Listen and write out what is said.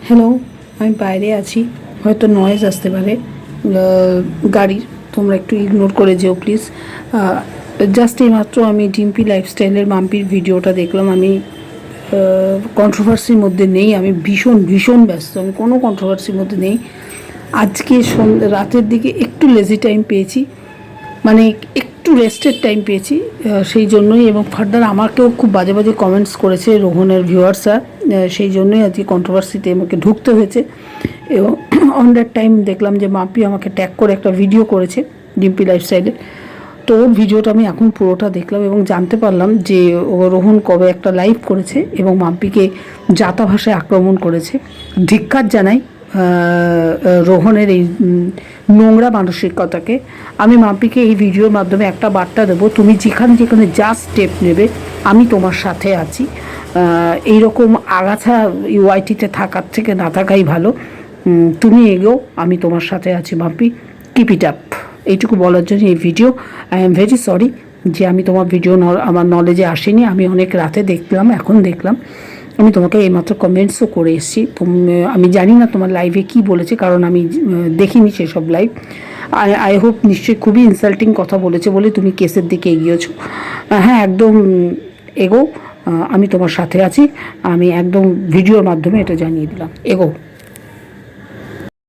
Hello, আমি বাইরে আছি, হয়তো নয়েজ আসতে পারে গাড়ির, তোমরা একটু ইগনোর করে যেও প্লিজ। জাস্ট এইমাত্র আমি ডিম্পি লাইফস্টাইলের মাম্পির ভিডিওটা দেখলাম। আমি কন্ট্রোভার্সির মধ্যে নেই, আমি ভীষণ ভীষণ ব্যস্ত, আমি কোনো কন্ট্রোভার্সির মধ্যে নেই। আজকে রাতের দিকে একটু লেজি টাইম পেয়েছি, মানে একটু রেস্টের টাইম পেয়েছি, সেই জন্যই। এবং ফার্দার আমাকেও খুব বাজে বাজে কমেন্টস করেছে রোহনের ভিউয়ার্সরা, সেই জন্যই আজকে কন্ট্রোভার্সিতে আমাকে ঢুকতে হয়েছে। এবং অন দ্যাট টাইম দেখলাম যে মাম্পি আমাকে ট্যাগ করে একটা ভিডিও করেছে ডিম্পি লাইফস্টাইলে। তো ওর ভিডিওটা আমি এখন পুরোটা দেখলাম এবং জানতে পারলাম যে রোহন কবে একটা লাইভ করেছে এবং মাম্পিকে জাতা ভাষায় আক্রমণ করেছে। ধিক্কার জানাই রোহনের এই নোংরা মানসিকতাকে। আমি মাম্পিকে এই ভিডিওর মাধ্যমে একটা বার্তা দেবো, তুমি যেখানে যেখানে যা স্টেপ নেবে আমি তোমার সাথে আছি। এইরকম আগাছা ইউআইটিতে থাকার থেকে না থাকাই ভালো। তুমি এগোও, আমি তোমার সাথে আছি মাম্পি, কিপ ইট আপ। এইটুকু বলার জন্য এই video. I am very sorry যে আমি তোমার ভিডিও আমার নলেজে আসেনি, আমি অনেক রাতে দেখলাম, এখন দেখলাম। আমি তোমাকে এইমাত্র কমেন্টসও করে এসেছি। আমি জানি না তোমার লাইভে কি বলেছে, কারণ আমি দেখিনি সেসব লাইভ। আই হোপ নিশ্চয়ই খুবই ইনসাল্টিং কথা বলেছে বলে তুমি কেসের দিকে এগিয়েছো। হ্যাঁ, একদম এগো, আমি তোমার সাথে আছি। আমি একদম ভিডিওর মাধ্যমে এটা জানিয়ে দিলাম, এগো।